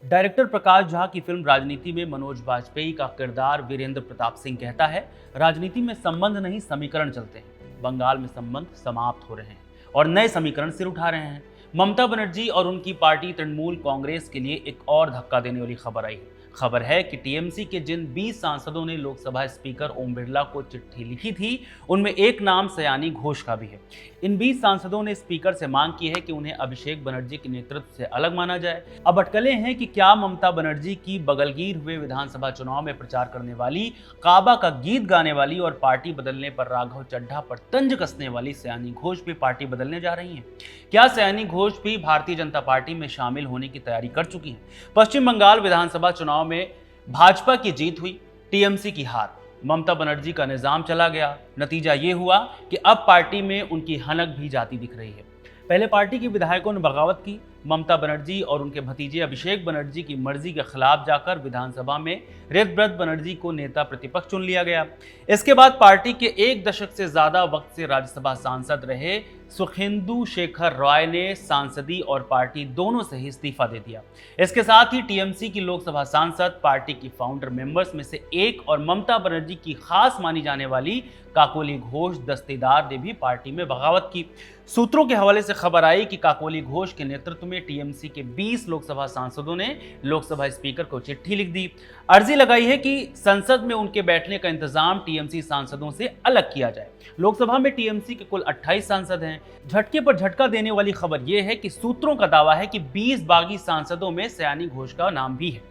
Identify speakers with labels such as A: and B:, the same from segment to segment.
A: Director Prakash Jha की film राजनीति में मनोज बाजपेयी का किरदार वीरेंद्र प्रताप सिंह कहता है, राजनीति में संबंध नहीं समीकरण चलते हैं। बंगाल में संबंध समाप्त हो रहे हैं और नए समीकरण सिर उठा रहे हैं। ममता बनर्जी और उनकी पार्टी तृणमूल कांग्रेस के लिए एक और धक्का देने वाली खबर आई है। खबर है कि टीएमसी के जिन 20 सांसदों ने लोकसभा स्पीकर ओम बिरला को चिट्ठी लिखी थी, उनमें एक नाम सयानी घोष का भी है। इन 20 सांसदों ने स्पीकर से मांग की है कि उन्हें अभिषेक बनर्जी के नेतृत्व से अलग माना जाए। अब अटकलें हैं कि क्या ममता बनर्जी की बगलगीर हुए विधानसभा चुनाव में प्रचार करने वाली, काबा का गीत गाने वाली और पार्टी बदलने पर राघव चड्ढा पर तंज कसने वाली सयानी घोष भी पार्टी बदलने जा रही हैं? क्या सयानी घोष भी भारतीय जनता पार्टी में शामिल होने की तैयारी कर चुकी हैं? पश्चिम बंगाल विधानसभा चुनाव में भाजपा की जीत हुई, टीएमसी की हार। ममता बनर्जी का निजाम चला गया। नतीजा ये हुआ कि अब पार्टी में उनकी हनक भी जाती दिख रही है। पहले पार्टी के विधायकों ने बगावत की। ममता बनर्जी और उनके भतीजे अभिषेक बनर्जी की मर्जी के खिलाफ जाकर विधानसभा में ऋतव्रत बनर्जी को नेता प्रतिपक्ष चुन लिया गया। इसके बाद पार्टी के एक दशक से ज्यादा वक्त से राज्यसभा सांसद रहे सुखेंदु शेखर रॉय ने सांसदी और पार्टी दोनों से ही इस्तीफा दे दिया। इसके साथ ही टीएमसी की लोकसभा सांसद, पार्टी की फाउंडर मेंबर्स में से एक और ममता बनर्जी की खास मानी जाने वाली काकोली घोष दस्तेदार ने भी पार्टी में बगावत की। सूत्रों के हवाले से खबर आई कि काकोली घोष के नेतृत्व में टीएमसी के 20 लोकसभा सांसदों ने लोकसभा स्पीकर को चिट्ठी लिख दी। अर्जी लगाई है कि संसद में उनके बैठने का इंतजाम टीएमसी सांसदों से अलग किया जाए। लोकसभा में टीएमसी के कुल 28 सांसद हैं। झटके पर झटका देने वाली खबर यह है कि सूत्रों का दावा है कि 20 बागी सांसदों में सयानी घोष का नाम भी है।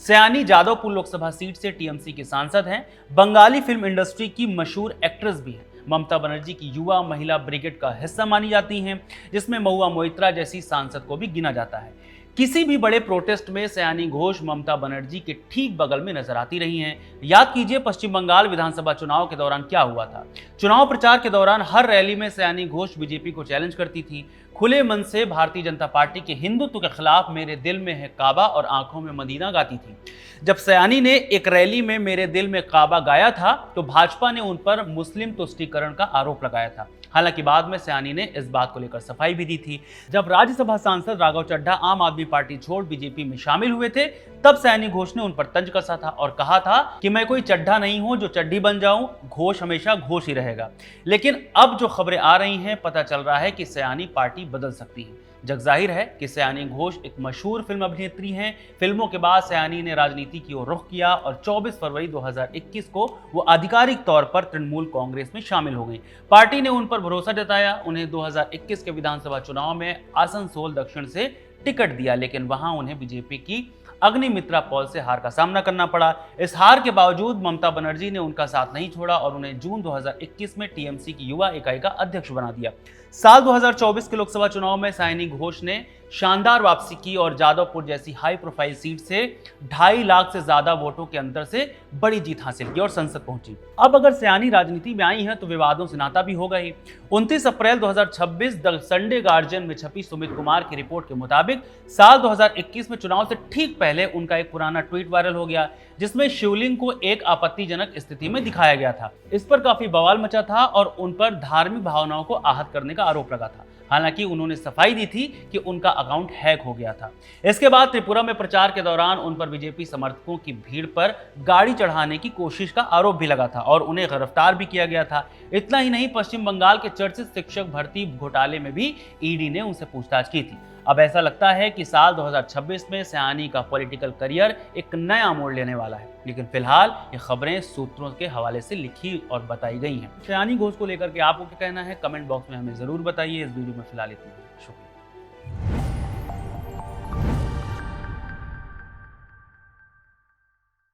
A: सयानी जादवपुर लोकसभा सीट से टीएमसी के सांसद हैं। बंगाली फिल्म इंडस्ट्री की मशहूर एक्ट्रेस भी हैं। ममता बनर्जी की युवा महिला ब्रिगेड का हिस्सा मानी जाती हैं, जिसमें महुआ मोइत्रा जैसी सांसद को भी गिना जाता है। किसी भी बड़े प्रोटेस्ट में सयानी घोष ममता बनर्जी के ठीक बगल में नजर आती रही हैं। याद कीजिए पश्चिम बंगाल विधानसभा चुनाव के दौरान क्या हुआ था। चुनाव प्रचार के दौरान हर रैली में सयानी घोष बीजेपी को चैलेंज करती थी। खुले मन से भारतीय जनता पार्टी के हिंदुत्व के खिलाफ मेरे दिल में है काबा और आंखों में मदीना गाती थी। जब सयानी ने एक रैली में मेरे दिल में काबा गाया था तो भाजपा ने उन पर मुस्लिम तुष्टीकरण का आरोप लगाया था। हालांकि बाद में सयानी ने इस बात को लेकर सफाई भी दी थी। जब राज्यसभा सांसद राघव चड्ढा आम आदमी पार्टी छोड़ बीजेपी में शामिल हुए थे, तब सयानी घोष ने उन पर तंज कसा था और कहा था कि मैं कोई चड्ढा नहीं हूं जो चड्ढी बन जाऊं, घोष हमेशा घोष ही रहेगा। लेकिन अब जो खबरें आ रही हैं, पता चल रहा है कि सयानी पार्टी बदल सकती है। जग जाहिर है कि सयानी घोष एक मशहूर फिल्म अभिनेत्री हैं। फिल्मों के बाद सयानी ने राजनीति की ओर रुख किया और 24 फरवरी 2021 को वो आधिकारिक तौर पर तृणमूल कांग्रेस में शामिल हो गई। पार्टी ने उन पर भरोसा जताया, उन्हें 2021 के विधानसभा चुनाव में आसनसोल दक्षिण से टिकट दिया, लेकिन वहां उन्हें बीजेपी की अग्निमित्रा पॉल से हार का सामना करना पड़ा। इस हार के बावजूद ममता बनर्जी ने उनका साथ नहीं छोड़ा और उन्हें जून 2021 में टीएमसी की युवा इकाई का अध्यक्ष बना दिया। साल 2024 के लोकसभा चुनाव में सयानी घोष ने शानदार वापसी की और जादवपुर जैसी हाई प्रोफाइल सीट से 2.5 लाख से ज्यादा वोटों के अंतर से बड़ी जीत हासिल की और संसद पहुंची। अब अगर सयानी राजनीति में आई हैं तो विवादों से नाता भी होगा ही। 29 अप्रैल 2026 द संडे गार्जियन में छपी सुमित कुमार की रिपोर्ट के मुताबिक साल 2021 में चुनाव से ठीक पहले उनका एक पुराना ट्वीट वायरल हो गया, जिसमें शिवलिंग को एक आपत्तिजनक स्थिति में दिखाया गया था। इस पर काफी बवाल मचा था और उन पर धार्मिक भावनाओं को आहत करने का आरोप लगा था। हालांकि उन्होंने सफाई दी थी कि उनका अकाउंट हैक हो गया था। इसके बाद त्रिपुरा में प्रचार के दौरान उन पर बीजेपी समर्थकों की भीड़ पर गाड़ी चढ़ाने की कोशिश का आरोप भी लगा था और उन्हें गिरफ्तार भी किया गया था। इतना ही नहीं, पश्चिम बंगाल के चर्चित शिक्षक भर्ती घोटाले में भी ईडी ने उनसे पूछताछ की थी। अब ऐसा लगता है कि साल 2026 में सयानी का पॉलिटिकल करियर एक नया मोड़ लेने वाला है, लेकिन फिलहाल ये खबरें सूत्रों के हवाले से लिखी और बताई गई हैं। सयानी घोष को लेकर के आपको क्या कहना है, कमेंट बॉक्स में हमें जरूर बताइए। इस वीडियो में फिलहाल इतना ही। शुक्रिया।